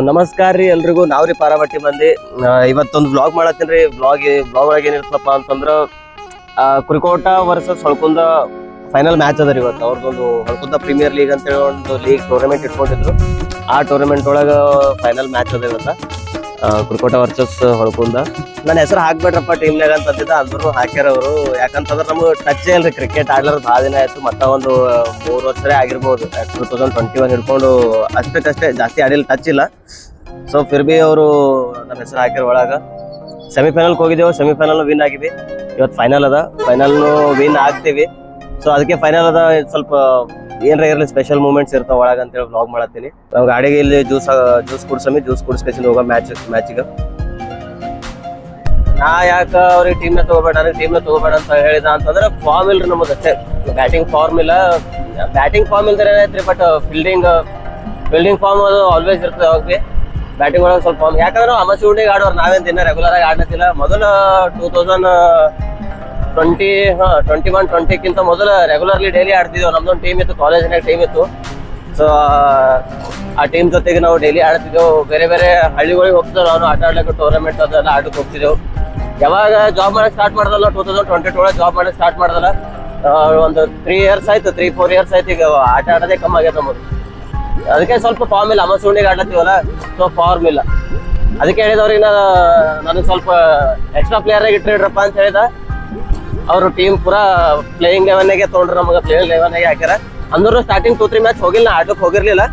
ನಮಸ್ಕಾರ ರೀ ಎಲ್ರಿಗೂ ನಾವ್ರಿ ಪಾರಾವಟ್ಟಿ ಮಂದಿ ಇವತ್ತೊಂದು ವ್ಲಾಗ್ ಮಾಡತ್ತೀನ್ರಿ. ವ್ಲಾಗ್ ಒಳಗೆ ಏನಿರ್ತಪ್ಪ ಅಂತಂದ್ರ ಕುರಿಕೋಟ ವರ್ಸಸ್ ಹೊಳ್ಕುಂದ ಫೈನಲ್ ಮ್ಯಾಚ್ ಅದ ರೀ ಇವತ್ತು. ಅವ್ರದ್ದೊಂದು ಹೊಳ್ಕುಂದ ಪ್ರೀಮಿಯರ್ ಲೀಗ್ ಅಂತೇಳಿ ಒಂದು ಲೀಗ್ ಟೂರ್ನಮೆಂಟ್ ಇಟ್ಕೊಂಡಿದ್ರು. ಆ ಟೂರ್ನಮೆಂಟ್ ಒಳಗ ಫೈನಲ್ ಮ್ಯಾಚ್ ಅದ ಇವತ್ತ, ಕುರಿಕೋಟ ವರ್ಸಸ್ ಹೊಳ್ಕುಂದ. ನನ್ನ ಹೆಸರು ಹಾಕ್ಬೇಡ್ರಪ್ಪ ಟೀಮ್ನಾಗ ಅಂತಂದಿದ್ದ, ಅಂದ್ರೂ ಹಾಕ್ಯಾರ ಅವರು. ಯಾಕಂತಂದ್ರೆ ನಮ್ಗೆ ಟಚ್ ಇಲ್ರಿ ಕ್ರಿಕೆಟ್ ಆಡ್ಲಾರ ಭಾಳ ದಿನ ಆಯ್ತು. ಮತ್ತೆ ಒಂದು 3 ವರ್ಷರೇ ಆಗಿರ್ಬೋದು, 2021 ಹಿಡ್ಕೊಂಡು ಅಷ್ಟಕ್ಕಷ್ಟೇ, ಜಾಸ್ತಿ ಆಡಿಲ್ಲ, ಟಚ್ ಇಲ್ಲ. ಸೊ ಫಿರ್ ಬಿ ಅವರು ನಮ್ಮ ಹೆಸರು ಹಾಕಿರೋ ಒಳಗ ಸೆಮಿಫೈನಲ್ಗೆ ಹೋಗಿದ್ದೇವೆ. ಸೆಮಿಫೈನಲ್ ವಿನ್ ಆಗಿವಿ. ಇವತ್ತು ಫೈನಲ್ ಅದ, ಫೈನಲ್ನು ವಿನ್ ಆಗ್ತೀವಿ. ಸೊ ಅದಕ್ಕೆ ಫೈನಲ್ ಅದ, ಸ್ವಲ್ಪ ಏನ್ರ ಇರಲಿ ಸ್ಪೆಷಲ್ ಮೂಮೆಂಟ್ಸ್ ಇರ್ತಾವ ಒಳಗ ಅಂತೇಳಿ ವ್ಲಾಗ್ ಮಾಡತ್ತೀನಿ. ನಾವು ಗಾಡಿಗೆ ಇಲ್ಲಿ ಜ್ಯೂಸ್ ಕುಡಿಸ್ಕೊಂಡು ಹೋಗೋ ಮ್ಯಾಚಿಗೆ. ನಾ ಯಾಕ ಅವ್ರಿಗೆ ಟೀಮ್ನ ತಗೋಬೇಡ, ನನಗೆ ಟೀಮ್ನ ತಗೋಬೇಡ ಅಂತ ಹೇಳಿದ ಅಂತಂದ್ರೆ ಫಾರ್ಮ್ ಇಲ್ರಿ ನಮ್ಮದು ಅಷ್ಟೇ. ಬ್ಯಾಟಿಂಗ್ ಫಾರ್ಮ್ ಇಲ್ಲ, ಬ್ಯಾಟಿಂಗ್ ಫಾರ್ಮ್ ಇಲ್ದ್ರೆ ಏನೈತ್ರಿ, ಬಟ್ ಫೀಲ್ಡಿಂಗ್ ಫಾರ್ಮ್ ಅದು ಆಲ್ವೇಸ್ ಇರ್ತದೆ. ಅವಾಗ ಭೀ ಬ್ಯಾಟಿಂಗ್ ಒಳಗೆ ಸ್ವಲ್ಪ ಫಾರ್ಮ್, ಯಾಕಂದ್ರೆ ಅಮಸಿ ಉಂಡಿಗೆ ಆಡೋರು ನಾವೇನು ದಿನ ರೆಗ್ಯುಲರ್ ಆಗಿ ಆಡ್ಲತ್ತಿಲ್ಲ. ಮೊದಲು 2021-20 ಮೊದಲು ರೆಗ್ಯುಲರ್ಲಿ ಡೈಲಿ ಆಡ್ತಿದ್ದೇವೆ. ನಮ್ದೊಂದು ಟೀಮ್ ಇತ್ತು, ಕಾಲೇಜಿನಾಗ ಟೀಮ್ ಇತ್ತು. ಸೊ ಆ ಟೀಮ್ ಜೊತೆಗೆ ನಾವು ಡೈಲಿ ಆಡ್ತಿದ್ದೆವು. ಬೇರೆ ಬೇರೆ ಹಳ್ಳಿಗಳಿಗೆ ಹೋಗ್ತಿದ್ದೆವು, ನಾನು ಆಟ ಆಡ್ಲಿಕ್ಕೆ ಟೂರ್ನಮೆಂಟ್ ಅದೆಲ್ಲ ಆಡಕ್ಕೆ ಹೋಗ್ತಿದ್ದೆವು. ಯಾವಾಗ ಜಾಬ್ ಮಾಡಕ್ಕೆ ಸ್ಟಾರ್ಟ್ ಮಾಡ್ದಲ್ಲ 2022 ಒಳಗೆ ಜಾಬ್ ಮಾಡಕ್ಕೆ ಸ್ಟಾರ್ಟ್ ಮಾಡ್ದಲ್ಲ, ಒಂದು 3 ಇಯರ್ಸ್ ಆಯ್ತು, 3-4 ಇಯರ್ಸ್ ಆಯ್ತು. ಈಗ ಆಟ ಆಡೋದೇ ಕಮ್ಮಿ ಆಗ್ಯದ ನಮ್ಮದು. ಅದಕ್ಕೆ ಸ್ವಲ್ಪ ಫಾರ್ಮ್ ಇಲ್ಲ, ಅಮಸುಂಡಿಗೆ ಆಡ್ಲತ್ತೀವಲ್ಲ, ಸೊ ಫಾರ್ಮ್ ಇಲ್ಲ. ಅದಕ್ಕೆ ಹೇಳಿದವ್ರಿಗೆ ನನಗೆ ಸ್ವಲ್ಪ ಎಕ್ಸ್ಟ್ರಾ ಪ್ಲೇಯರಾಗಿ ಇಟ್ಟಿಡ್ರಪ್ಪ ಅಂತ ಹೇಳಿದ. ಅವರು ಟೀಮ್ ಪೂರಾ ಪ್ಲೇಯಿಂಗ್ ಲೆವೆನ್ಗೆ ತೊಗೊಂಡ್ರು, ನಮಗೆ ಪ್ಲೇಯಿಂಗ್ ಲೆವೆನ್ಗೆ ಹಾಕ್ಯಾರ. ಅಂದ್ರೂ ಸ್ಟಾರ್ಟಿಂಗ್ 2-3 ಮ್ಯಾಚ್ ಹೋಗಿಲ್ಲ, ಆಟಕ್ಕೆ ಹೋಗಿರ್ಲಿಲ್ಲ.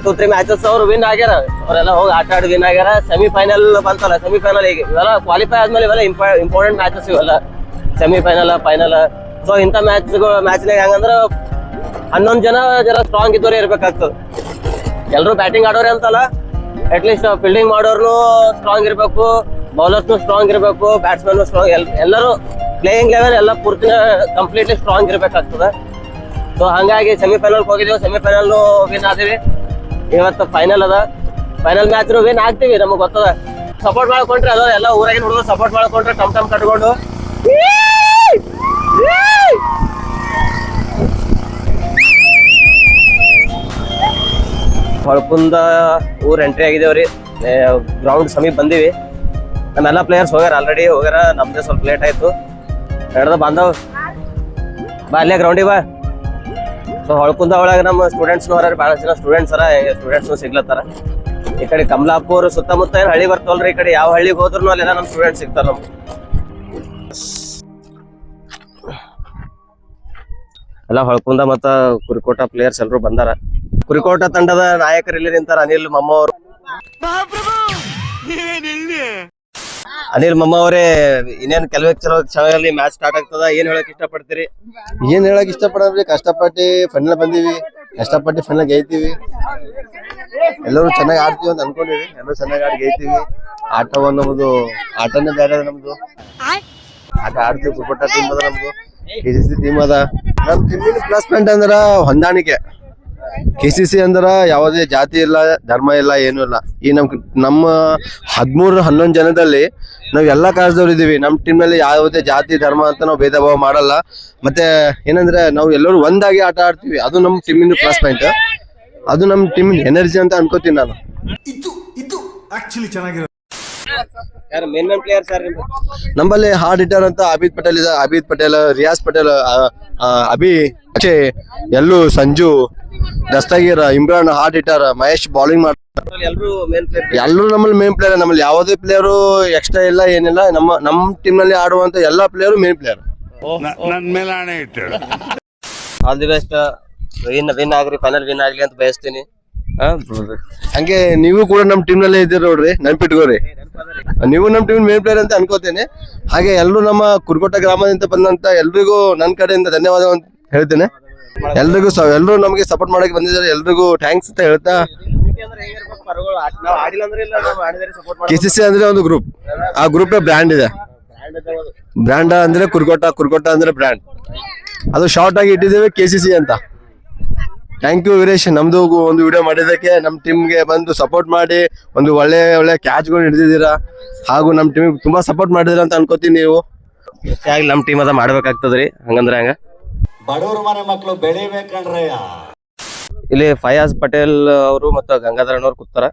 2-3 ಮ್ಯಾಚಸ್ ಅವ್ರು ವಿನ್ ಆಗ್ಯಾರ, ಅವರೆಲ್ಲ ಹೋಗಿ ಆಟ ಆಡಿ ವಿನ್ ಆಗ್ಯಾರ. ಸೆಮಿಫೈನಲ್ ಬಂತಲ್ಲ, ಸೆಮಿಫೈನಲ್ ಈಗ ಇವೆಲ್ಲ ಕ್ವಾಲಿಫೈ ಆದ್ಮೇಲೆ ಇವೆಲ್ಲ ಇಂಪಾರ್ಟೆಂಟ್ ಮ್ಯಾಚಸ್ ಇವೆಲ್ಲ, ಸೆಮಿಫೈನಲ್ ಫೈನಲ್. ಸೊ ಇಂಥ ಮ್ಯಾಚ್ನಾಗ ಹೆಂಗಂದ್ರೆ 11 ಜನ ಸ್ಟ್ರಾಂಗ್ ಇದ್ದವ್ರೆ ಇರ್ಬೇಕಾಗ್ತದೆ. ಎಲ್ಲರೂ ಬ್ಯಾಟಿಂಗ್ ಆಡೋರೆ ಅಂತಲ್ಲ, ಅಟ್ಲೀಸ್ಟ್ ಫೀಲ್ಡಿಂಗ್ ಮಾಡೋರ್ನು ಸ್ಟ್ರಾಂಗ್ ಇರಬೇಕು, ಬೌಲರ್ಸ್ನು ಸ್ಟ್ರಾಂಗ್ ಇರಬೇಕು, ಬ್ಯಾಟ್ಸ್ಮನ್ ಸ್ಟ್ರಾಂಗ್, ಎಲ್ಲರೂ ಪ್ಲೇಯಿಂಗ್ ಲೆವೆಲ್ ಎಲ್ಲ ಪೂರ್ತಿ ಕಂಪ್ಲೀಟ್ಲಿ ಸ್ಟ್ರಾಂಗ್ ಇರಬೇಕಾಗ್ತದೆ. ಸೊ ಹಂಗಾಗಿ ಸೆಮಿಫೈನಲ್ಗೆ ಹೋಗಿದ್ದೇವೆ, ಸೆಮಿಫೈನಲ್ನು ವಿನ್ ಆದಿವಿ. ಇವತ್ತು ಫೈನಲ್ ಅದ, ಫೈನಲ್ ಮ್ಯಾಚ್ ವಿನ್ ಆಗ್ತೀವಿ, ನಮಗೆ ಗೊತ್ತದ. ಸಪೋರ್ಟ್ ಮಾಡ್ಕೊಂಡ್ರೆ ಅದು ಎಲ್ಲ ಊರಾಗಿನ ಹುಡುಗರು ಸಪೋರ್ಟ್ ಮಾಡ್ಕೊಂಡ್ರೆ ಟಮ್ ಕಟ್ಕೊಂಡು ಹೊಳ್ಕುಂದ ಊರ್ ಎಂಟ್ರಿ ಆಗಿದೇವ್ರಿ. ಗ್ರೌಂಡ್ ಸಮೀಪ ಬಂದೀವಿ. ನಮ್ಮೆಲ್ಲ ಪ್ಲೇಯರ್ಸ್ ಹೋಗ್ಯಾರ, ಆಲ್ರೆಡಿ ಹೋಗ್ಯಾರ. ನಮ್ದೇ ಸ್ವಲ್ಪ ಲೇಟ್ ಆಯ್ತು. ಹಿಡ್ದ ಬಾಂಧವ್ ಬಾ ಅಲ್ಲೇ ಗ್ರೌಂಡಿಗೆ ಬಾ. ಸೊ ಹೊಳ್ಕುಂದ ಒಳಗೆ ನಮ್ಮ ಸ್ಟೂಡೆಂಟ್ಸ್ನು ಹೊರ, ಭಾಳ ಜನ ಸ್ಟೂಡೆಂಟ್ಸ್ನು ಸಿಗ್ಲತ್ತಾರ. ಈ ಕಡೆ ಕಮಲಾಪುರ್ ಸುತ್ತಮುತ್ತ ಏನು ಹಳ್ಳಿ ಬರ್ತವಲ್ರಿ, ಈ ಕಡೆ ಯಾವ ಹಳ್ಳಿಗೆ ಹೋದ್ರು ಅಲ್ಲೆಲ್ಲ ನಮ್ಮ ಸ್ಟೂಡೆಂಟ್ಸ್ ಸಿಗ್ತಾರ ನಮ್ಗೆ. ಎಲ್ಲ ಹೊಳ್ಕುಂದ ಮತ್ತ ಕುರಿಕೋಟ ಪ್ಲೇಯರ್ಸ್ ಎಲ್ಲರೂ ಬಂದಾರ. ಕುರಿಕೋಟ ತಂಡದ ನಾಯಕರು ಇಲ್ಲಿ ನಿಂತಾರ, ಅನಿಲ್ ಮಮ್ಮ ಅವರು. ಅನಿಲ್ ಮಮ್ಮ ಅವರೇ, ಇನ್ನೇನ್ ಕೆಲವೇ ಕ್ಷಣದಲ್ಲಿ ಮ್ಯಾಚ್ ಸ್ಟಾರ್ಟ್ ಆಗ್ತದ, ಏನ್ ಹೇಳಕ್ ಇಷ್ಟಪಡ್ತೀರಿ? ಏನ್ ಹೇಳಕ್ ಇಷ್ಟಪಡ್ರಿ, ಕಷ್ಟಪಟ್ಟು ಫೈನಲ್ ಬಂದೀವಿ, ಕಷ್ಟಪಟ್ಟು ಫೈನಲ್ ಗೆಲ್ತೀವಿ. ಎಲ್ಲರೂ ಚೆನ್ನಾಗಿ ಆಡ್ತೀವಿ ಅಂತ ಅನ್ಕೊಂಡಿವಿ, ಎಲ್ಲರೂ ಚೆನ್ನಾಗಿ ಆಡಿ ಗೆಲ್ತೀವಿ. ಆಟವನ್ನು ನಮ್ದು ಆಟನೇ ಬೇರೆ, ನಮ್ದು ಆಟ ಆಡ್ತೀವಿ. ಕುರಿಕೋಟ ಟೀಮ್ ಅದ, ನಮ್ದು KCC ಟೀಮ್ ಅದ. ನಮ್ ಟೀಮಿನ ಪ್ಲಸ್ ಪಾಯಿಂಟ್ ಅಂದ್ರ ಹೊಂದಾಣಿಕೆ. KCC ಅಂದ್ರ ಯಾವುದೇ ಜಾತಿ ಇಲ್ಲ, ಧರ್ಮ ಇಲ್ಲ, ಏನೂ ಇಲ್ಲ. ಈ ನಮ್ಮ 13-11 ಜನದಲ್ಲಿ ನಾವ್ ಎಲ್ಲಾ ಕಾರಣದವ್ರು ಇದೀವಿ. ನಮ್ ಟೀಮ್ ನಲ್ಲಿ ಯಾವುದೇ ಜಾತಿ ಧರ್ಮ ಅಂತ ನಾವು ಭೇದ ಭಾವ ಮಾಡಲ್ಲ. ಮತ್ತೆ ಏನಂದ್ರೆ ನಾವು ಎಲ್ಲರೂ ಒಂದಾಗಿ ಆಟ ಆಡ್ತೀವಿ, ಅದು ನಮ್ ಟೀಮಿನ ಪ್ಲಸ್ ಪಾಯಿಂಟ್. ಅದು ನಮ್ ಟೀಮಿನ ಎನರ್ಜಿ ಅಂತ ಅನ್ಕೋತೀನಿ ನಾನು. ನಮ್ಮಲ್ಲಿ ಹಾರ್ಡ್ ಹಿಟ್ಟರ್ ಅಂತ ಅಬಿದ್ ಪಟೇಲ್ ಇದೆ, ಅಬಿದ್ ಪಟೇಲ್, ರಿಯಾಜ್ ಪಟೇಲ್, ಎಲ್ಲೂ Sanju, Dastagir, Imran hard hitter, Mahesh bowling ಮಾಡ್ತಾರೆ. ಎಲ್ಲರೂ ನಮ್ಮಲ್ಲಿ ಮೇನ್ ಪ್ಲೇಯರ್. ನಮ್ಮಲ್ಲಿ ಯಾವುದೇ ಪ್ಲೇಯರು ಎಕ್ಸ್ಟ್ರಾ ಇಲ್ಲ, ಏನಿಲ್ಲ. ನಮ್ಮ ಟೀಮ್ ನಲ್ಲಿ ಆಡುವಂತ ಎಲ್ಲಾ player main player. All the best, win agri, final win ಆಗ್ಲಿ ಅಂತ ಬಯಸ್ತೀನಿ. ಹಂಗೆ ನೀವು ಕೂಡ ನಮ್ ಟೀಮ್ ನಲ್ಲೇ ಇದ್ದೀರಿ ನೋಡ್ರಿ, ನೆನ್ಪಿಟ್ಕೋರಿ. ನೀವು ನಮ್ ಟೀಮ್ ಮೇನ್ ಪ್ಲೇಯರ್ ಅಂತ ಅನ್ಕೋತೇನೆ. ಹಾಗೆ ಎಲ್ಲರೂ ನಮ್ಮ ಕುರಿಕೋಟ ಗ್ರಾಮದಿಂದ ಬಂದಂತ ಎಲ್ರಿಗೂ ನನ್ನ ಕಡೆಯಿಂದ ಧನ್ಯವಾದ ಹೇಳ್ತೇನೆ. ಎಲ್ರಿಗೂ ಎಲ್ಲರೂ ನಮ್ಗೆ ಸಪೋರ್ಟ್ ಮಾಡಕ್ಕೆ ಬಂದಿದ್ದಾರೆ, ಎಲ್ರಿಗೂ ಥ್ಯಾಂಕ್ಸ್ ಅಂತ ಹೇಳ್ತಾ. KCC ಅಂದ್ರೆ ಒಂದು ಗ್ರೂಪ್, ಆ ಗ್ರೂಪ್ ಬ್ರ್ಯಾಂಡ್ ಇದೆ. ಬ್ರ್ಯಾಂಡ್ ಅಂದ್ರೆ ಕುರಿಕೋಟ ಅಂದ್ರೆ ಬ್ರ್ಯಾಂಡ್. ಅದು ಶಾರ್ಟ್ ಆಗಿ ಇಟ್ಟಿದ್ದೇವೆ KCC ಅಂತ. ಥ್ಯಾಂಕ್ ಯು ವೀರೇಶ್, ನಮ್ದು ಒಂದು ವಿಡಿಯೋ ಮಾಡಿದ್ದಕ್ಕೆ, ನಮ್ ಟೀಮ್ಗೆ ಬಂದು ಸಪೋರ್ಟ್ ಮಾಡಿ ಒಂದು ಒಳ್ಳೆ ಕ್ಯಾಚ್ಗಳು ಹಿಡಿದಿದ್ದೀರಾ, ಹಾಗೂ ನಮ್ ಟೀಮಿಗೆ ತುಂಬಾ ಸಪೋರ್ಟ್ ಮಾಡಿದಿರ ಅಂತ ಅನ್ಕೋತೀನಿ. ನೀವು ನಮ್ ಟೀಮ್ ಅದ ಮಾಡ್ಬೇಕಾಗ್ತದ್ರಿ, ಹಂಗಂದ್ರೆ ಹಂಗ ಬಡವ್ರ ಮನೆ ಮಕ್ಕಳು ಬೆಳಿಬೇಕಂಡ್ರಯ್ಯ. ಇಲ್ಲಿ ಫಯಾಜ್ ಪಟೇಲ್ ಅವರು ಮತ್ತು ಗಂಗಾಧರ್ ಅಣ್ಣವ್ರು ಕೂತಾರ.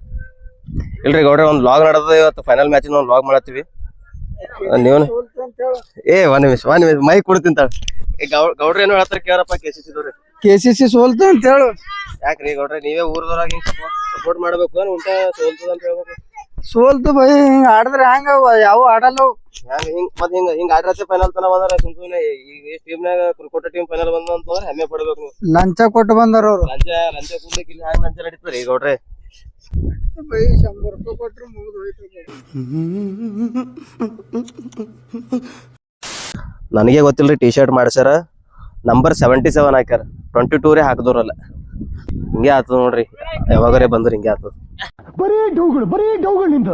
ಇಲ್ರಿ ಗೌಡ್ರೆ ಒಂದ್ ಲಾಗ್ ನಡೆದ ಇವತ್ತು ಫೈನಲ್ ಮ್ಯಾಚ್ ಒಂದು ಲಾಗ್ ಮಾಡತ್ತೀವಿ. ನೀವು ಒಂದ್ ನಿಮಿಷ ಮೈಕ್ ಕೊಡ್ತೀನಿ ತಾಳ. ಗೌಡ್ರ ಏನು ಹೇಳ್ತಾರ ಕೇಳಪ್ಪ. KCC ಸೋಲ್ತು ಅಂತ ಹೇಳು. ಯಾಕ್ರಿ ಗೌಡ್ರೆ ನೀವೇ ಊರ್ದವ್ರಾಗ ಹಿಂಗ್ ಸಪೋರ್ಟ್ ಮಾಡ್ಬೇಕು ಉಲ್ಟಾ ಸೋಲ್ತದ ಅಂತ ಹೇಳ್ಬೇಕು. ಸೋಲ್ತು ಬೈ, ಹಿಂಗ ಆಡಿದ್ರೆ ಹ್ಯಾಂಗ ಯಾವ ಆಡಲ್ಲ ಹಿಂಗ ಆಡ್ರತ್ತೆ ಫೈನಲ್ ತನ ಬಂದಾರ. ಸುಮ್ನೆ ಈಗ ಟೀಮ್ನಾಗ ಕ್ರಿಕೆಟ್ ಟೀಮ್ ಫೈನಲ್ ಬಂದ ಅಂತಂದ್ರೆ ಹೆಮ್ಮೆ ಪಡ್ಬೇಕು ನೀವು. ಲಂಚ ಕೊಟ್ಟು ಬಂದಾರ ಅವ್ರು. ಲಂಚ ಕೂಡ್ಲಿಕ್ಕೆ ಇಲ್ಲಿ ಹ್ಯಾಂಗ ಲಂಚ ನಡೀತದ್ರಿ ಗೌಡ್ರೆ? ಬೈ 100 ರೂಪಾಯಿ ಕೊಟ್ರು ಮುಗಿದು ಹೋಯ್ತು. ನನಗೆ ಗೊತ್ತಿಲ್ರಿ ಟಿ ಶರ್ಟ್ ಮಾಡ್ಸ್ಯಾರ, ನಂಬರ್ 77 ಹಾಕ್ಯಾರ, 22 ರೇ ಹಾಕದವ್ರಲ್ಲ. ಹಿಂಗೆ ಆತದ ನೋಡ್ರಿ, ಯಾವಾಗರೇ ಬಂದ್ರ ಹಿಂಗೆ ಆತದ. ಬರೀ ಡೌಗಳು ನಿಂದ.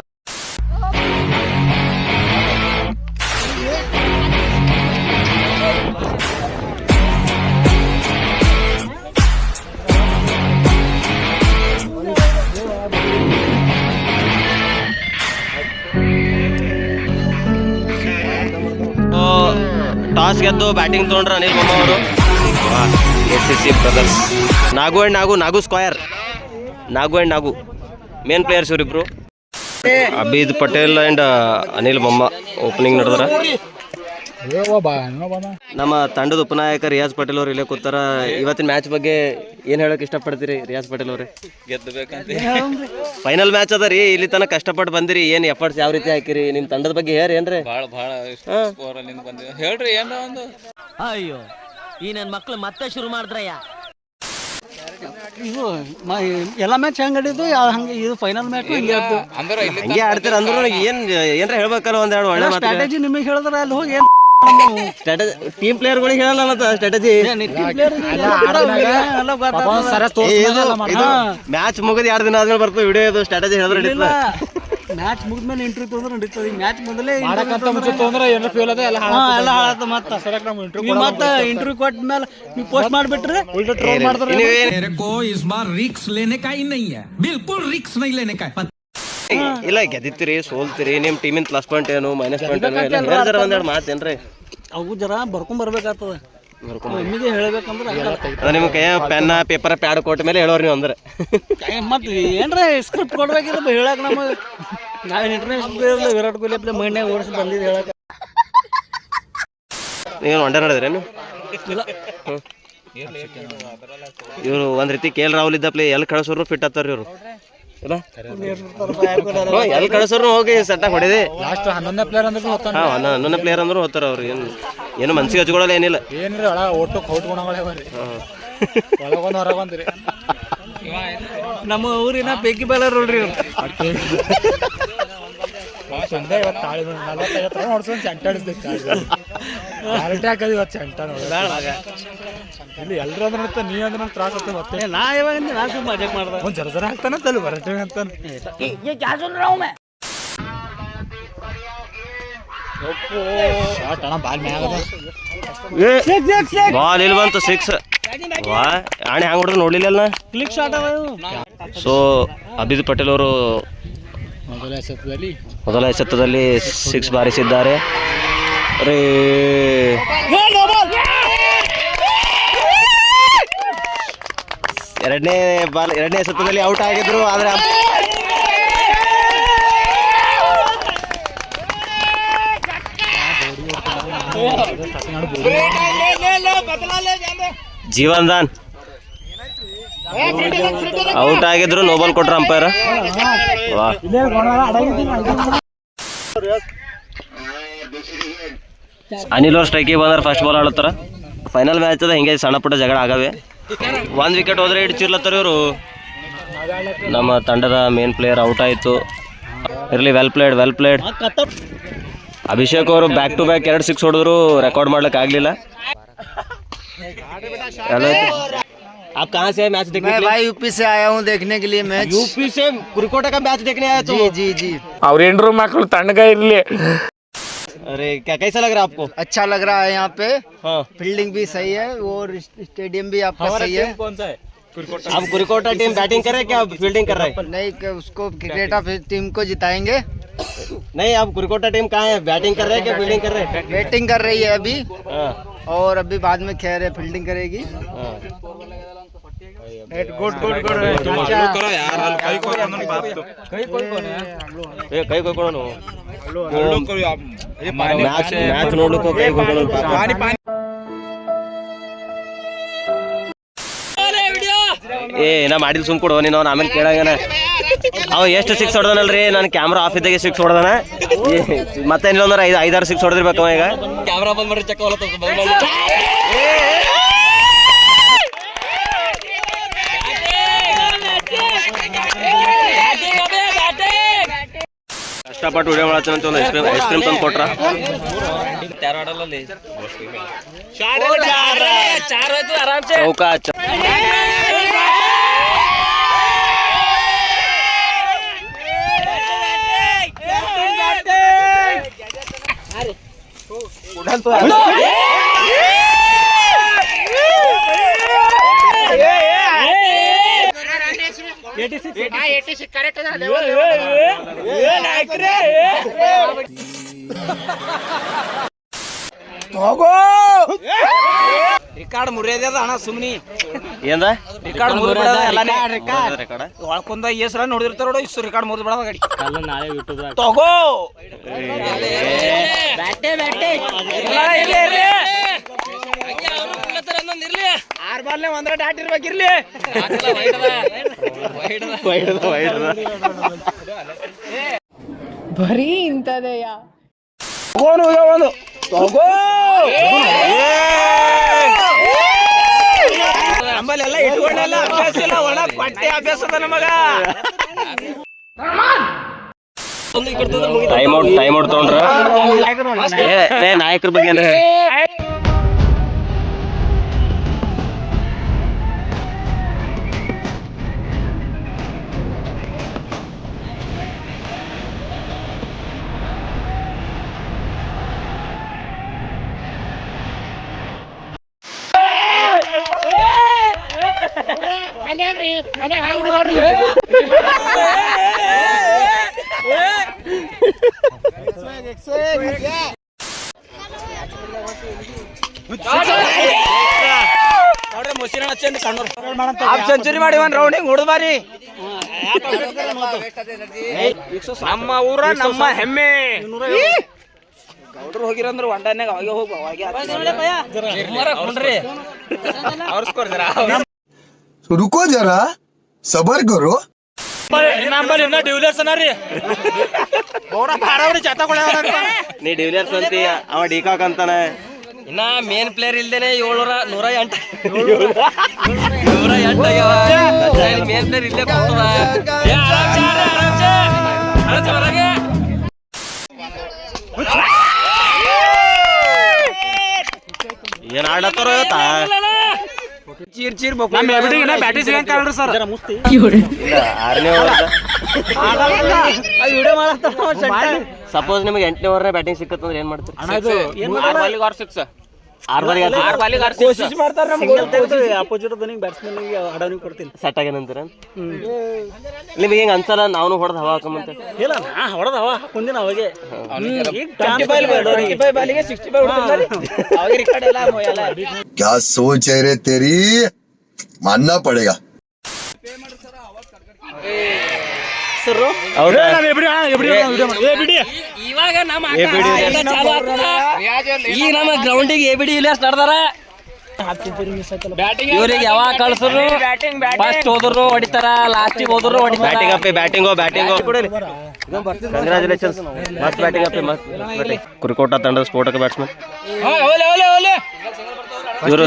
ಟಾಸ್ ಗೆದ್ದು ಬ್ಯಾಟಿಂಗ್ ತೊಗೊಂಡ್ರ ಅನಿಲ್ ಮಾಮ ಅವರು. KCC ಬ್ರದರ್ಸ್, ನಾಗು ಸ್ಕ್ವಯರ್, ನಾಗು ಮೇನ್ ಪ್ಲೇಯರ್ಸ್ ಇವರಿಬ್ರು. ಅಬೀದ್ ಪಟೇಲ್ ಅಂಡ್ ಅನಿಲ್ ಮಮ್ಮ ಓಪನಿಂಗ್ ನಡೆದ್ರ. ನಮ್ಮ ತಂಡದ ಉಪನಾಯಕ ರಿಯಾಜ್ ಪಟೇಲ್ ಅವ್ರು ಇಲ್ಲೇ ಕೂತಾರ. ಇವತ್ತಿನ ಮ್ಯಾಚ್ ಬಗ್ಗೆ ಏನ್ ಹೇಳಕ್ ಇಷ್ಟಪಡ್ತೀರಿ ರಿಯಾಜ್ ಪಟೇಲ್ ಅವ್ರೆ? ಗೆದ್ದಬೇಕಂತ ಫೈನಲ್ ಮ್ಯಾಚ್ ಅದ ರೀ, ಇಲ್ಲಿ ತನಕ ಕಷ್ಟಪಟ್ಟು ಬಂದಿರಿ. ಏನ್ ಎಫರ್ಟ್ಸ್ ಯಾವ ರೀತಿ ಹಾಕಿರಿ ನಿಮ್ ತಂಡದ ಬಗ್ಗೆ ಹೇಳ್ರಿ. ಏನ್ರಿ ಭಾಳ ಹೇಳ್ರಿ ಏನೋ ಒಂದು. ಅಯ್ಯೋ ಈ ನನ್ ಮಕ್ಳು ಮತ್ತೆ ಶುರು ಮಾಡಿದ್ರಯ್ಯ. ಇದು ಎಲ್ಲಾ ಮ್ಯಾಚ್ ಹೆಂಗ್ ಆಡಿದ್ದು ಹಂಗೆ ಇದು ಫೈನಲ್ ಮ್ಯಾಚ್ ಹಂಗೆ ಆಡ್ತೀರ ಅಂದ್ರು ಏನ್ರ ಹೇಳ್ಬೇಕಲ್ಲ ಒಂದೆರಡು ಒಳ್ಳೆ ಸ್ಟ್ರಾಟಜಿ ನಿಮಗೆ ಹೇಳಿದ್ರೆ ಅಲ್ಲಿ ಹೋಗಿ ಸ್ಟ್ರಾಟಜಿ ಟೀಮ್ ಪ್ಲೇಯರ್ಗಳಿಗೆ ಹೇಳಲ್ಲ ಮತ್ತೆ ಸ್ಟ್ರಾಟಜಿ. ಮ್ಯಾಚ್ ಮುಗಿದ್ 2 ದಿನ ಆದ್ಮೇಲೆ ಬರ್ತದೆ ವಿಡಿಯೋ. ಇದು ಸ್ಟ್ರಾಟಜಿ ಹೇಳಿದ್ರೆ ಮ್ಯಾಚ್ ಮುಗಿದ್ಮೇಲೆ ಇಂಟರ್ವ್ಯೂ ತೊಂದ್ರೆ ನಡೀತದೆ. ಮ್ಯಾಚ್ ಮೊದಲೇ ಮತ್ತೆ ಇಂಟರ್ವ್ಯೂ ಕೊಟ್ಟ ಮೇಲೆ ನೀವು ಪೋಸ್ಟ್ ಮಾಡ್ಬಿಟ್ರೆ ಟ್ರೋಲ್ ಮಾಡಿದ್ರೆ ಇಲ್ಲ ಗೆದ್ದಿತ್ತೀರಿ ಸೋಲ್ತೀರಿ, ನಿಮ್ ಟೀಮಿನ ಪ್ಲಸ್ ಪಾಯಿಂಟ್ ಏನು ಮೈನಸ್ ಪಾಯಿಂಟ್ ಏನು ಒಂದೆರಡು ಮಾತೇನ್ರಿ? ಅವು ಜರ ಬರ್ಕೊಂಡ್ ಬರ್ಬೇಕಾಗ್ತದ. ನಿಮಗೆ ಹೇಳ್ಬೇಕಂದ್ರೆ ನಿಮ್ ಕೈ ಪೆನ್ನ ಪೇಪರ್ ಪ್ಯಾಡ್ ಕೊಟ್ಟ ಮೇಲೆ ಹೇಳೋರಿ ನೀವು ಅಂದ್ರೆ. ಮತ್ತೆ ಏನ್ರ ಸ್ಕ್ರಿಪ್ಟ್ ಕೊಡ್ಬೇಕಿಲ್ಲ ಹೇಳಕ್. ನಮಗೆ ನಾವೇನು ಇಂಟರ್ನ್ಯಾಷನಲ್ ವಿರಾಟ್ ಕೊಹ್ಲಿ ಪ್ಲೇ ಮೈಂಡ್ಯಾಗ ಓಡಿಸಿ ಬಂದಿದ್ದು ಹೇಳಕ್. ನೀವೇನು ಒಂಡೆ ನಡೆದ್ರೇನು? ಇಲ್ಲ ಇವರು ಒಂದ್ ರೀತಿ KL ರಾಹುಲ್ ಇದ್ದ ಪ್ಲೇ ಎಲ್ಲಿ ಕಳ್ಸೋರು ಫಿಟ್ ಆಗ್ತಾರ ಇವರು. ಎಲ್ಲಿ ಕಳ್ಸೋರು ಹೋಗಿ ಸೆಟ್ಟಾಗಿ ಹೊಡೆದೆ. 11ನೇ ಪ್ಲೇಯರ್ ಅಂದ್ರೆ 11ನೇ ಪ್ಲೇಯರ್ ಅಂದ್ರು ಹೋಗ್ತಾರ ಅವ್ರು. ಏನು ಮನ್ಸಿಗೆ ಹಚ್ಕೊಳ್ಳಲ್ಲ ಏನಿಲ್ಲ. ನಮ್ಮ ಊರಿನ ಪೇಕಿ ಬಾಲರ್ ನೋಡ್ರಿ ಇವ್ರು. ಇಲ್ಲಿ ಎಲ್ರು ಅಂದ್ರೆ ನೀ ಅಂದ್ರೆ ತ್ರಾಸ ಆಗ್ತದೆ. ಮತ್ತೆ ನಾ ಯಾವಾಗ ಮಜಾಕ್ ಮಾಡ್ದೆ ಒಂದ್ ಜರ ಆಗ್ತಾನಂತಲ್ಲ ಬರತ್ತೆ ಅಂತ. ಬಾಲ್ ಇಲ್ಲಿ ಬಂತು 6. ಆಣೆ ಹಂಗ ಹೊಡೆದು ನೋಡ್ಲಿಲ್ಲ. Click shot. So Abhijit Patel ಅವರು ಮೊದಲ ಎಸೆತದಲ್ಲಿ 6 ಬಾರಿಸಿದ್ದಾರೆ. ಎರಡನೇ ಎಸೆತದಲ್ಲಿ ಔಟ್ ಆಗಿದ್ರು. ಆದ್ರೆ ಜೀವನ್ ದಾನ್ ಔಟ್ ಆಗಿದ್ರು, ನೋಬಲ್ ಕೊಟ್ರ ಅಂಪೈರ್. ಅನಿಲ್ ಅವ್ರ ಸ್ಟ್ರೈಕಿಗೆ ಬಂದ್ರೆ ಫಸ್ಟ್ ಬಾಲ್ ಆಡ್ತಾರ. ಫೈನಲ್ ಮ್ಯಾಚ್ ಅದ, ಹಿಂಗೆ ಸಣ್ಣ ಪುಟ್ಟ ಜಗಳ ಆಗವೆ. 1 ವಿಕೆಟ್ ಹೋದ್ರೆ ಇಡ್ಚಿರ್ಲತ್ತಾರ ಇವರು. ನಮ್ಮ ತಂಡದ ಮೇನ್ ಪ್ಲೇಯರ್ ಔಟ್ ಆಯಿತು. ಇರಲಿ, ವೆಲ್ ಪ್ಲೇಡ್. ಅಭಿಷೇಕ್ ಅವರು ಬ್ಯಾಕ್ ಟು ಬ್ಯಾಕ್ 2 6 ಹೊಡೆದ್ರು, ರೆಕಾರ್ಡ್ ಮಾಡ್ಲಿಕ್ಕೆ ಆಗಲಿಲ್ಲ. आप कहाँ से मैच देखने? मैं भाई यूपी से आया हूँ देखने के लिए मैच। यूपी से क्रिकेट का मैच देखने आया तो? जी ಅವ್ರ ಹೆಂಡ್ರು ಮಕ್ಕಳು ತಣ್ಣಗ ಇರ್ಲಿ. अरे क्या कैसा लग रहा है आपको? अच्छा लग रहा है यहाँ पे। हाँ, फील्डिंग भी सही है और स्टेडियम भी आपका सही है। कौन सा है? आप क्रिकेट टीम बैटिंग कर रहे हैं क्या फील्डिंग कर रहे हैं? नहीं उसको क्रिकेट टीम को जिताएंगे। नहीं, आप क्रिकेट टीम कहाँ है? बैटिंग कर रहे हैं क्या फील्डिंग कर रहे हैं? बैटिंग कर रही है अभी हाँ, और अभी बाद में खैर फील्डिंग करेगी। हाँ। ಕೈ ಕೊಯ್ಕೊಳ್ಳೋನು ಮ್ಯಾಚ್ ನೋಡ್ಲಿಕ್ಕೆ ಕೈ ಕೊಯ್ಕೊಳ್ಳೋನು ನಾ ಮಾಡಿಲ್ ಸುಮ್ ಕೊಡುವ ನೀನು ಆಮೇಲೆ ಕೇಳಂಗನ ಅವ ಎಷ್ಟು ಸಿಕ್ಸ್ ಹೊಡೆದನಲ್ರಿ ನಾನು ಕ್ಯಾಮ್ರಾ ಆಫ್ ಇದ್ದಾಗೆ ಸಿಕ್ಸ್ ಹೊಡೆದನ ಮತ್ತೇನಿಲ್ಲ ಅಂದ್ರೆ 5-6 ಸಿಕ್ಸ್ ಹೊಡೆದಿರ್ಬೇಕವ ಈಗ ಕ್ಯಾಮ್ರಾ ಬಂದ್ ಮಾಡ್ರಿ ಚೆಕ್ ಕಷ್ಟಪಟ್ಟು ವಿಡಿಯೋ ಮಾಡತ್ತಂತ ಒಂದು ಐಸ್ ಕ್ರೀಮ್ ತಂದು ಕೊಟ್ರ ಚೌಕ ರಿಕಾರ್ಡ್ ಮುರಿಯದ ಅಣ್ಣ ಸುಮ್ನಿ ಏನ್ದ ರಿಕಾರ್ಡ್ ಒಳ್ಕೊಂದ ಏಸ್ರ ನೋಡಿರ್ತಾರ ನೋಡು ಇಷ್ಟು ರಿಕಾರ್ಡ್ ಮುರಿದ್ ಬಿಡ ಗಾಡಿ ನಾಳೆ ಯೂಟ್ಯೂಬ್ ತಗೋ ಆರ್ ಬಾಲ್ನೆ ಒಂದ್ರ ಡಾಟ್ ಇರ್ಬೇಕಿರ್ಲಿ ಬರೀ ಇಂಥದೆಯ ಒಂದು ತಗೋ ನಮ್ಮಲ್ಲೆಲ್ಲ ಇಟ್ಕೊಂಡೆಲ್ಲ ಅಭ್ಯಾಸ ಇಲ್ಲ ಒಣ ಪಟ್ಟೆ ಅಭ್ಯಾಸ ಅದ ನಮಗ ಟೈಮ್ ಔಟ್ ತಗೊಂಡ್ರ ನಾಯಕರ ಬಗ್ಗೆ ಅಂದ್ರೆ ಸೆಂಚುರಿ ಮಾಡಿ ಒಂದ್ ರೌಂಡಿಂಗ್ ಹೊಡೆದ್ ಬಾರಿ ನಮ್ಮ ಊರ ನಮ್ಮ ಹೆಮ್ಮೆ ಗೌಡ್ರು ಹೋಗಿರಂದ್ರ ಒಂಡನ್ಯಾಗ ಅವಾಗೆ ಹೋಗಿ ಅವಾಗೆ ಅವ್ರ ಸ್ಕೋರ್ ಜರ रुको जरा सबर करो ನೀ ಡಿವಿಲಿಯರ್ಸ್ ಅಂತಿ ಅವ ಡಿಕಾಕ್ ಅಂತಾನೆ ಇನ್ನ ಮೇನ್ ಪ್ಲೇಯರ್ ಇಲ್ದೇನೆ 108 ಮೇನ್ ಪ್ಲೇಯರ್ ಇಲ್ಲೇ ಏನ್ ಆಡ್ಲತ್ತಾರ ಚೀರ್ ಚೀರ್ ಬ್ಯಾಟಿಂಗ್ ಸಿಗಂಗ್ ಸರ್ ಆರನೇ ಸಪೋಸ್ ನಿಮಗೆ 8ನೇ ಓವರ್ ಬ್ಯಾಟಿಂಗ್ ಸಿಕ್ಕತ್ತಂದ್ರೆ ಏನ್ ಮಾಡ್ತೀರಿ? 6 ಬಾಲಿಗೆ ಕೋಶಿಶ್ ಮಾಡ್ತಾರ ಅಪೋಸಿಟ್ ಬ್ಯಾಟ್ಸ್ಮನ್ ಆಡೋನಿಗೆ ಕೊಡ್ತೀನಿ ಸೆಟ್ ಆಗ್ಯಾನಂತೀರ ನಿಮಗೆ ಹೆಂಗ ಅನ್ಸಲ್ಲ ನಾವು ಹೊಡೆದ್ ಹವಾ ಹಾಕಂತ ಇಲ್ಲ ನಾ ಹೊಡೆದ ಹವಾ ಹಾಕೊಂದಿನ ಅವಾಗೆ 25 ಬಾಲಿಗೆ 65 ಹೊಡೆದಿದ್ದಾರೆ ಅವಾಗ ರಿಕಾರ್ಡ್ ಎಲ್ಲ क्या सोच है रे तेरी मानना पड़ेगा ಇವಾಗ ನಮ್ಮ ಈಗ ನಮ್ಮ ಗ್ರೌಂಡಿಗೆ ಎಬಿಡಿ ಇಲ್ಲಿಯರ್ಸ್ ನಡೆದಾರ ಇವ್ರಿಗೆ ಯಾವಾಗ ಕಳ್ಸರು ಫಸ್ಟ್ ಹೋದ್ರು ಹೊಡಿತಾರ ಲಾಸ್ಟಿಗೆ ಹೋದ್ರು ಹೊಡಿತಾರ ಬ್ಯಾಟಿಂಗ್ ಕಂಗ್ರಾಚುಲೇಷನ್ಸ್ ಮಸ್ತ್ ಬ್ಯಾಟಿಂಗ್ ಅಪ್ಪಿ ಮಸ್ತ್ ಕುರಿಕೋಟ ತಂಡದ ಸ್ಫೋಟಕ ಬ್ಯಾಟ್ಸ್ಮನ್ ಇವರು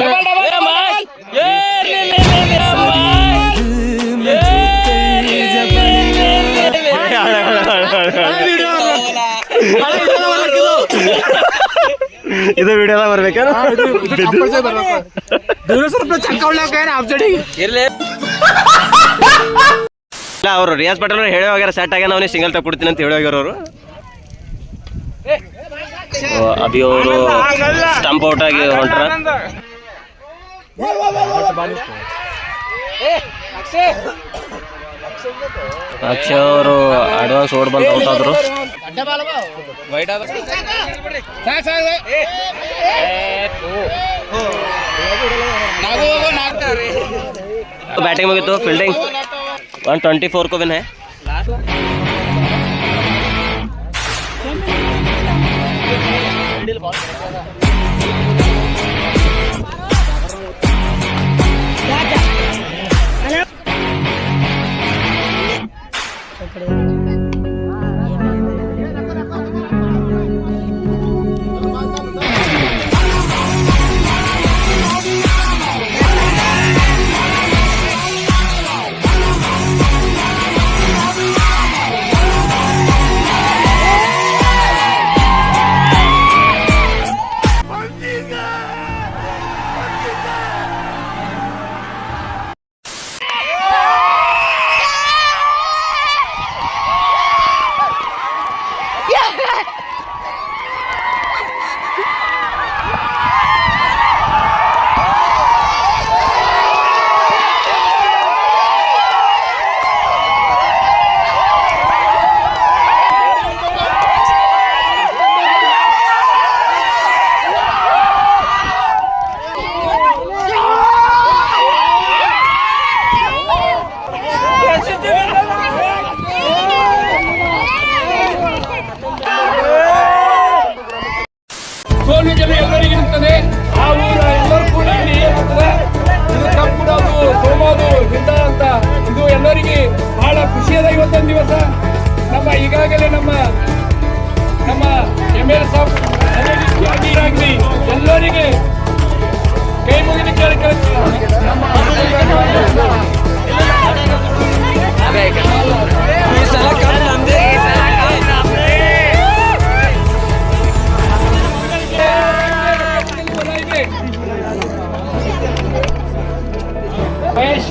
ಇದು ವಿಡಿಯೋದಾಗ ಬರ್ಬೇಕೇನು ಇಲ್ಲ ಅವರು ರಿಯಾಜ್ ಪಟೇಲ್ ಹೇಳಿ ಹೋಗ್ಯಾರ ಸೆಟ್ ಆಗ್ಯಾನ ಅವನಿಗೆ ಸಿಂಗಲ್ ತಗೊಡ್ತೀನಿ ಅಂತ ಹೇಳಿ ಹೋಗ್ಯಾರ ಅವರು ಅಭಿ ಅವರು ಸ್ಟಂಪ್ ಔಟ್ ಆಗಿ ಹೊಂಟ್ರ ಅಕ್ಷಯ್ ಅವರು ಅಡ್ವಾನ್ಸ್ ಓಡ್ ಬಂದು ಔಟ್ ಆದ್ರು बैटिंग में तो फील्डिंग 124 को विन है। ಸೋಲು ಗೆಲುವು ಎಲ್ಲರಿಗೂ ಇರುತ್ತದೆ. ಆ ಊರ ಎಲ್ಲರೂ ಕೂಡ ಇಲ್ಲಿ ಏನಾಗ್ತದೆ, ಇದು ಕಪ್ಪುಡೋದು ಸೋಮೋದು ಹಿಂದ ಅಂತ ಇದು ಎಲ್ಲರಿಗೆ ಬಹಳ ಖುಷಿಯಾದ ಇವತ್ತೊಂದು ದಿವಸ. ನಮ್ಮ ಈಗಾಗಲೇ ನಮ್ಮ ML ಸಾಬ್ ಅದೇ ರೀತಿಯಾಗಿ ಆಗಲಿ ಎಲ್ಲರಿಗೆ ಕೈ ಮುಗಿದು ಕೇಳ್ಕೊಳ್ತೀವಿ. ಈ ಸಲ ಕಪ್ ನಮ್ದೇ. ಮಹೇಶ್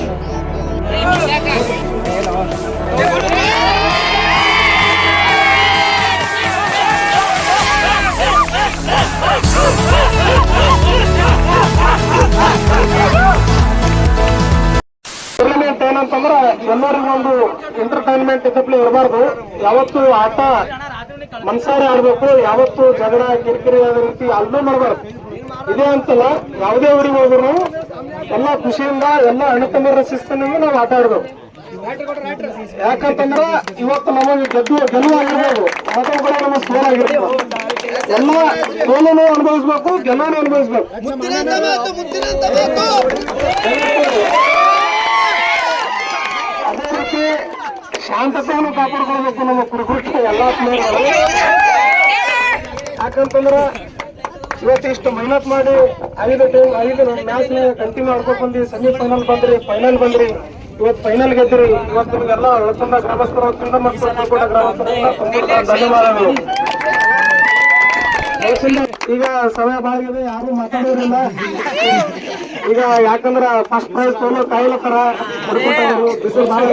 ಟೂರ್ನಮೆಂಟ್ ಏನಂತಂದ್ರೆ ಎಲ್ಲರಿಗೂ ಒಂದು ಎಂಟರ್ಟೈನ್ಮೆಂಟ್ ಇದ್ದಪ್ಲೆ ಇರಬಾರ್ದು. ಯಾವತ್ತು ಆಟ ಮನ್ಸಾರೆ ಆಡ್ಬೇಕು, ಯಾವತ್ತು ಜಗಳ ಕಿರಿಕಿರಿ ಆದ ರೀತಿ ಅಲ್ಲೂ ಮಾಡಬಾರ್ದು. ಇದೇ ಅಂತಲ್ಲ, ಯಾವುದೇ ಊರಿಗೆ ಹೋದ್ರು ಎಲ್ಲ ಖುಷಿಯಿಂದ ಎಲ್ಲ ಅಣ್ಣತಮ್ಮರ ಶಿಸ್ತಿನಿಂದ ನಾವು ಆಟ ಆಡ್ಬೇಕು. ಯಾಕಂತಂದ್ರ ಇವತ್ತು ನಮಗೆ ಗೆಲುವು ಆಗಿರ್ಬೋದು, ಆಟೋ ಕೂಡ ನಮ್ಮ ಸ್ಕೋರ್ ಆಗಿರ್ಬೋದು. ಎಲ್ಲ ಸೋಲನ್ನು ಅನುಭವಿಸ್ಬೇಕು, ಗೆಲುವನ್ನು ಅನುಭವಿಸ್ಬೇಕು. ಅದೇ ರೀತಿ ಶಾಂತತೆಯನ್ನು ಕಾಪಾಡ್ಕೊಳ್ಬೇಕು ನಮ್ಮ ಕ್ರಿಕೆಟ್ ಎಲ್ಲ ಪ್ಲೇಯರ್ಗಳು. ಯಾಕಂತಂದ್ರ ಇವತ್ತು ಇಷ್ಟು ಮೆಹನತ್ ಮಾಡಿ 5 ಮ್ಯಾಚ್ ಕಂಟಿನ್ಯೂ ಆಡ್ಕೊಂಡು ಬಂದ್ರಿ, ಸೆಮಿಫೈನಲ್ ಬಂದ್ರಿ, ಫೈನಲ್ ಬಂದ್ರಿ, ಇವತ್ತು ಫೈನಲ್ ಗೆದ್ದಿರಿ. ಇವತ್ತು ನಿಮಗೆಲ್ಲ ಒಳತಂದ ಗ್ರಾಮಸ್ಥರ ವತಿಯಿಂದ ಮತ್ತು ಕೂಡ ಗ್ರಾಮಸ್ಥರಿಂದ ತುಂಬ ಧನ್ಯವಾದಗಳು. ಈಗ ಸಮಯ ಬಾಗಿದೆ, ಯಾರು ಮಾತಾಡೋದಿಲ್ಲ. ಈಗ ಯಾಕಂದ್ರ ಫಸ್ಟ್ ಪ್ರೈಸ್ ತೊಗೊಂಡು ಕಾಯಿಲತ್ತಾರ, ಬಿಸಿಲು ಭಾಳ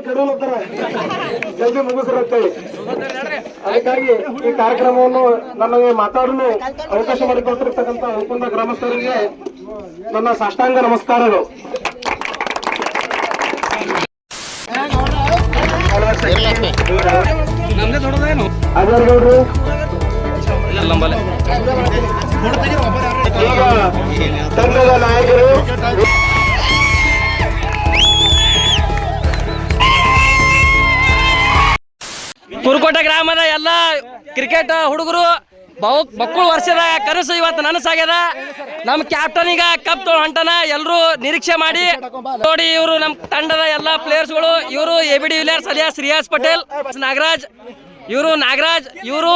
ಕೆಡೋಲತ್ತಾರ, ಜಲ್ದಿ ಮುಗಿಸ್ರತ್ತೇಳಿ. ಅದಕ್ಕಾಗಿ ಈ ಕಾರ್ಯಕ್ರಮವನ್ನು ನನಗೆ ಮಾತಾಡಲು ಅವಕಾಶ ಮಾಡಿಕೊಟ್ಟಿರ್ತಕ್ಕಂಥ ಒಪ್ಪಂದ ಗ್ರಾಮಸ್ಥರಿಗೆ ನನ್ನ ಸಾಷ್ಟಾಂಗ ನಮಸ್ಕಾರಗಳು. ಅಜರ್ಗೌಡ್ರು ಈಗ ತಂಡದ ನಾಯಕರು ಕುರುಕೋಟೆ ಗ್ರಾಮದ ಎಲ್ಲ ಕ್ರಿಕೆಟ್ ಹುಡುಗರು ಮಕ್ಕಳು ವರ್ಷದ ಕನಸು ಇವತ್ತು ನನಸಾಗ್ಯದ. ನಮ್ಮ ಕ್ಯಾಪ್ಟನ್ ಈಗ ಕಪ್ ಹೊಂಟನ, ಎಲ್ಲರೂ ನಿರೀಕ್ಷೆ ಮಾಡಿ ನೋಡಿ. ಇವರು ನಮ್ಮ ತಂಡದ ಎಲ್ಲ ಪ್ಲೇಯರ್ಸ್ಗಳು, ಇವರು AB de Villiers alias Shreyas Patel, Nagaraj, ಇವರು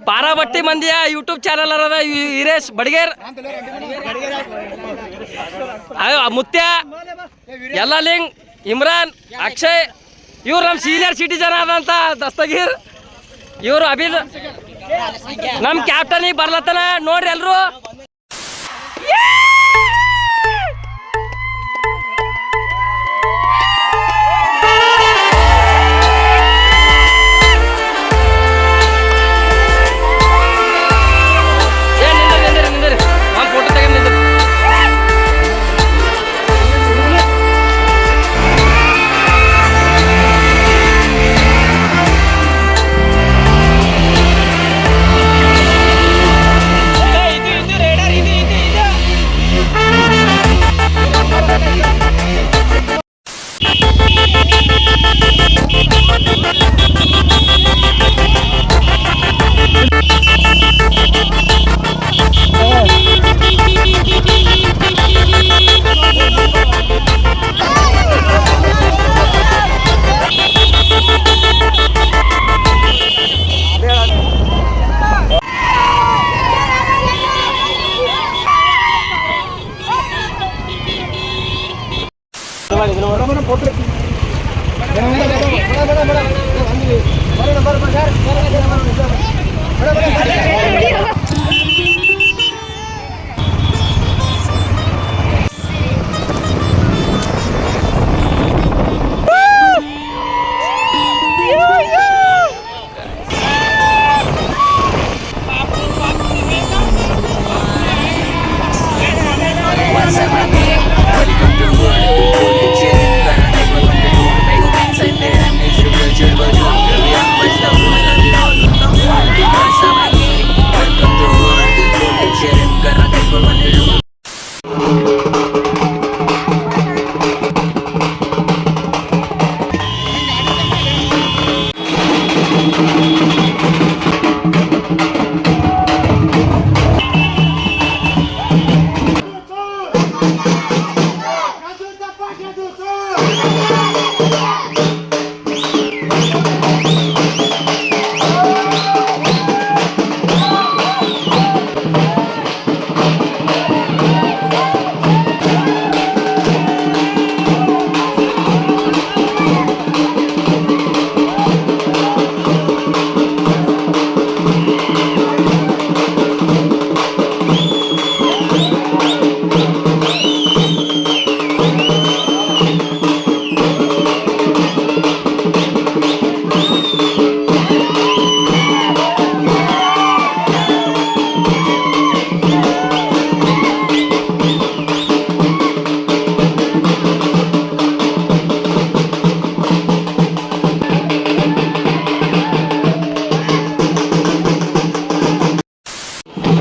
ಪಾರಾಬಟ್ಟಿ ಮಂದಿಯ ಯೂಟ್ಯೂಬ್ ಚಾನಲ್ ಅದ ವೀರೇಶ್ ಬಡಿಗೇರ್, ಮುತ್ಯ, ಯಲ್ಲಾಲಿಂಗ್, ಇಮ್ರಾನ್, ಅಕ್ಷಯ್, ಇವ್ರು ನಮ್ಮ ಸೀನಿಯರ್ ಸಿಟಿಜನ್ ಆದಂತ ದಸ್ತಗೀರ್, ಇವರು ಅಭಿದ್, ನಮ್ಮ ಕ್ಯಾಪ್ಟನಿಗೆ ಬರ್ಲತ್ತನ ನೋಡ್ರಿ ಎಲ್ರು. ನಿಂದ್ರಿ ನಮ್ಮ ಫೋಟೋ ತೆಗೆ ನಿಂದ್ರಿ. ಇದು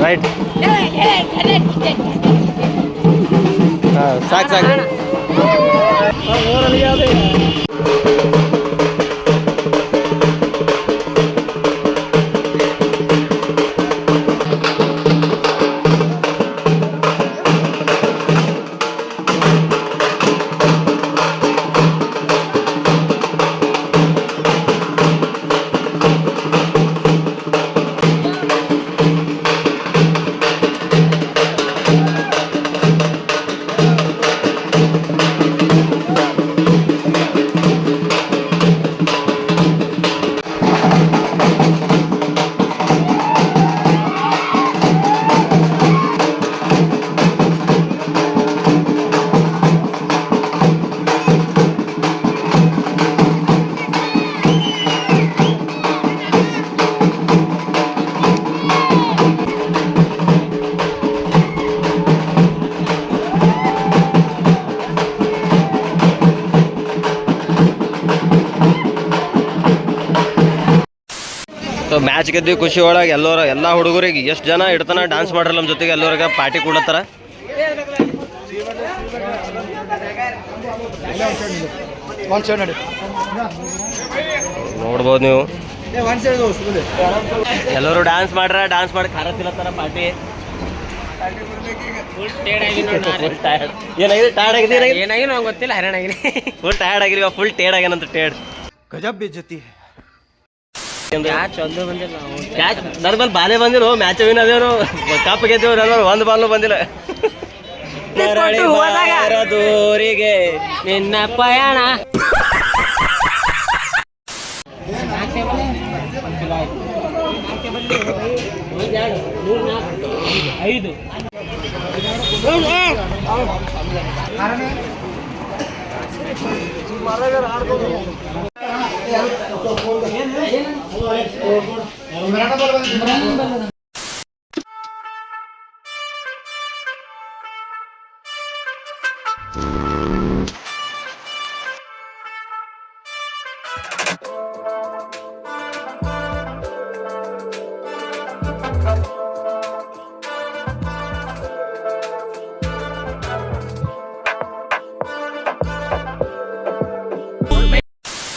ರೈಟ್ ಸಾಕು ಸಾಕು ಸೊ ಮ್ಯಾಚ್ ಗೆದ್ದಿ ಖುಷಿ ಒಳಗೆ ಎಲ್ಲ ಹುಡುಗರಿಗೆ ಎಷ್ಟು ಜನ ಇಡ್ತಾನ ಡ್ಯಾನ್ಸ್ ಮಾಡ್ರಲ್ಲ ನಮ್ಮ ಜೊತೆಗೆ ಎಲ್ಲರಿಗೆ ಪಾರ್ಟಿ ಕೊಡತ್ತಾರ. ನೋಡ್ಬೋದು ನೀವು ಎಲ್ಲರೂ ಡ್ಯಾನ್ಸ್ ಡ್ಯಾನ್ಸ್ ಮಾಡಿ ಖಾರ ತಿನ್ನತ್ತಾರ ಪಾರ್ಟಿ. ಏನಾಗಿದೆ ಟಯರ್ಡ್ ಆಗಿದೆ ಏನಾಗಿ ನಂಗೆ ಗೊತ್ತಿಲ್ಲ ಹೈರಾಣ ಆಗಿದೆ ಫುಲ್ ಟಯರ್ಡ್ ಆಗಿರಿ ಫುಲ್ ಟೇಡ್ ಆಗ್ಯಾನಂತ ಟೇಡ್ ಗಜಬ್ ಬೇಜತಿ ನನ್ನ ಬಲ್ ಬಾಲೆ ಬಂದಿಲ್ಲ ಮ್ಯಾಚ್ ವಿನ್ ಅದೇನು ಕಪ್ ಗೆದ್ದೇವು ನನ್ನ ಒಂದು ಬಾಲ್ನು ಬಂದಿಲ್ಲ. ದೂರಿಗೆ ನಿನ್ನ ಪಯಣ ಐದು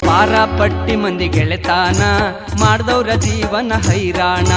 ಪಾರ ಪಟ್ಟಿ ಮಂದಿ ಗೆಳೆತಾನ ಮಾಡ್ದವ್ರ ಜೀವನ ಹೈರಾಣ.